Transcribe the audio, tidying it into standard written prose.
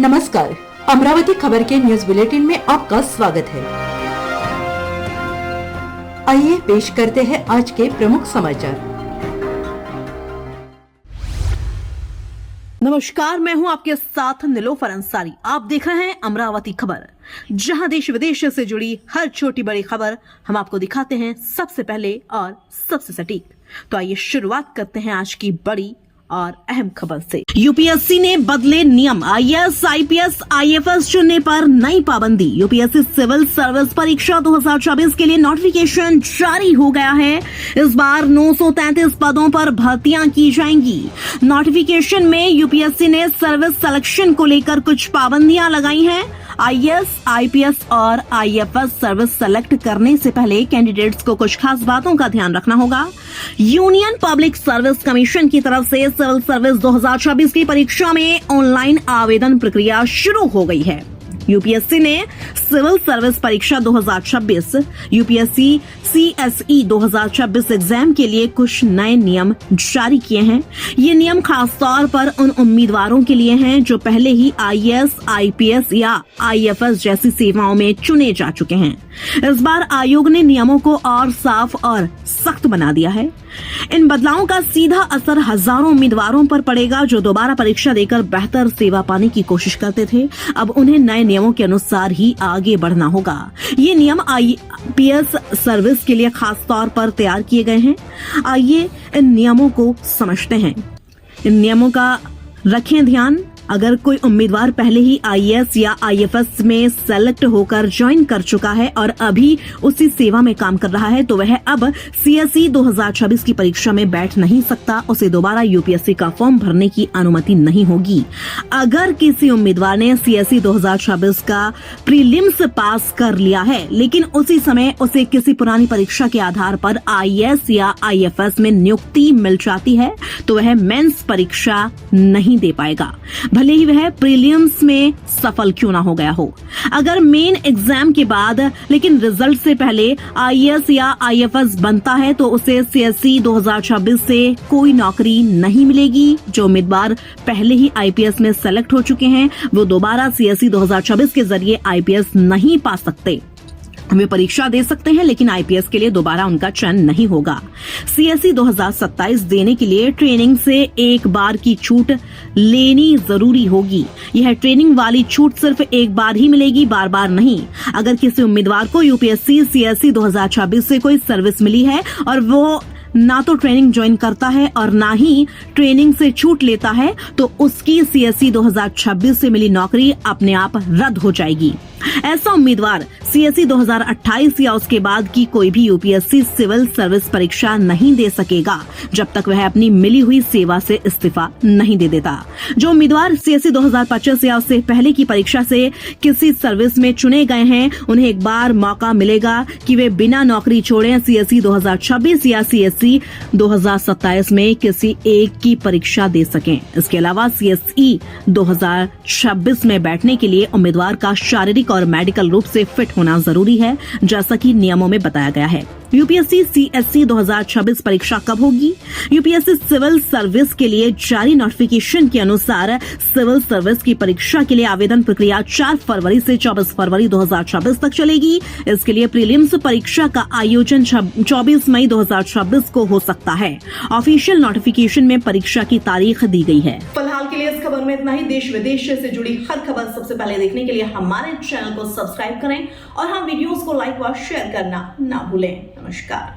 नमस्कार, अमरावती खबर के न्यूज बुलेटिन में आपका स्वागत है। आइए पेश करते हैं आज के प्रमुख समाचार। नमस्कार, मैं हूं आपके साथ निलोफर अंसारी। आप देख रहे हैं अमरावती खबर, जहां देश विदेश से जुड़ी हर छोटी बड़ी खबर हम आपको दिखाते हैं सबसे पहले और सबसे सटीक। तो आइए शुरुआत करते हैं आज की बड़ी और अहम खबर से। यूपीएससी ने बदले नियम, आईएएस, आईपीएस, आईएफएस चुनने पर नई पाबंदी। यूपीएससी सिविल सर्विस परीक्षा 2024 के लिए नोटिफिकेशन जारी हो गया है। इस बार 933 पदों पर भर्तियां की जाएंगी। नोटिफिकेशन में यूपीएससी ने सर्विस सिलेक्शन को लेकर कुछ पाबंदियां लगाई हैं। आईएएस, आईपीएस और आईएफएस सर्विस सेलेक्ट करने से पहले कैंडिडेट्स को कुछ खास बातों का ध्यान रखना होगा। यूनियन पब्लिक सर्विस कमीशन की तरफ से सिविल सर्विस 2024 की परीक्षा में ऑनलाइन आवेदन प्रक्रिया शुरू हो गई है। यूपीएससी ने सिविल सर्विस परीक्षा 2026, यूपीएससी सीएसई 2026 एग्जाम के लिए कुछ नए नियम जारी किए हैं। ये नियम खास तौर पर उन उम्मीदवारों के लिए हैं जो पहले ही आईएएस, आईपीएस या आईएफएस जैसी सेवाओं में चुने जा चुके हैं। इस बार आयोग ने नियमों को और साफ और सख्त बना दिया है। इन बदलावों का सीधा असर हजारों उम्मीदवारों पर पड़ेगा जो दोबारा परीक्षा देकर बेहतर सेवा पाने की कोशिश करते थे। अब उन्हें नए नियमों के अनुसार ही आगे बढ़ना होगा। ये नियम आईपीएस सर्विस के लिए खास तौर पर तैयार किए गए हैं। आइए इन नियमों को समझते हैं। इन नियमों का रखें ध्यान। अगर कोई उम्मीदवार पहले ही आईएएस या आईएफएस में सेलेक्ट होकर ज्वाइन कर चुका है और अभी उसी सेवा में काम कर रहा है तो वह अब सीएसई 2026 की परीक्षा में बैठ नहीं सकता। उसे दोबारा यूपीएससी का फॉर्म भरने की अनुमति नहीं होगी। अगर किसी उम्मीदवार ने सीएसई 2026 का प्रीलिम्स पास कर लिया है लेकिन उसी समय उसे किसी पुरानी परीक्षा के आधार पर आईएएस या आईएफएस में नियुक्ति मिल जाती है तो वह मेंस परीक्षा नहीं दे पाएगा, भले ही वह प्रीलिम्स में सफल क्यों ना हो गया हो। अगर मेन एग्जाम के बाद लेकिन रिजल्ट से पहले आईएएस या आईएफएस बनता है तो उसे सीएसई 2026 से कोई नौकरी नहीं मिलेगी। जो उम्मीदवार पहले ही आईपीएस में सेलेक्ट हो चुके हैं वो दोबारा सीएसई 2026 के जरिए आईपीएस नहीं पा सकते। वे परीक्षा दे सकते हैं लेकिन आईपीएस के लिए दोबारा उनका चयन नहीं होगा। सीएसई 2027 देने के लिए ट्रेनिंग से एक बार की छूट लेनी जरूरी होगी। यह ट्रेनिंग वाली छूट सिर्फ एक बार ही मिलेगी, बार बार नहीं। अगर किसी उम्मीदवार को यूपीएससी सीएसई 2026 से कोई सर्विस मिली है और वो ना तो ट्रेनिंग ज्वाइन करता है और ना ही ट्रेनिंग से छूट लेता है तो उसकी सीएसई 2026 से मिली नौकरी अपने आप रद्द हो जाएगी। ऐसा उम्मीदवार सीएसई 2028 या उसके बाद की कोई भी यूपीएससी सिविल सर्विस परीक्षा नहीं दे सकेगा जब तक वह अपनी मिली हुई सेवा से इस्तीफा नहीं दे देता। जो उम्मीदवार सीएसई 2025 या उससे पहले की परीक्षा से किसी सर्विस में चुने गए हैं उन्हें एक बार मौका मिलेगा कि वे बिना नौकरी छोड़े सीएसई 2026 या सीएसई 2027 में किसी एक की परीक्षा दे सकें। इसके अलावा सीएसई 2026 में बैठने के लिए उम्मीदवार का शारीरिक और मेडिकल रूप से फिट होना जरूरी है, जैसा कि नियमों में बताया गया है। यूपीएससी सीएसई 2026 परीक्षा कब होगी? यूपीएससी सिविल सर्विस के लिए जारी नोटिफिकेशन के अनुसार सिविल सर्विस की परीक्षा के लिए आवेदन प्रक्रिया 4 फरवरी से 24 फरवरी 2026 तक चलेगी। इसके लिए प्रीलिम्स परीक्षा का आयोजन 24 मई 2026 को हो सकता है। ऑफिशियल नोटिफिकेशन में परीक्षा की तारीख दी गई है। फिलहाल के लिए इस खबर में इतना ही। देश विदेश से जुड़ी हर खबर सबसे पहले देखने के लिए हमारे चैनल को सब्सक्राइब करें और वीडियोस को लाइक व शेयर करना ना भूलें। नमस्कार।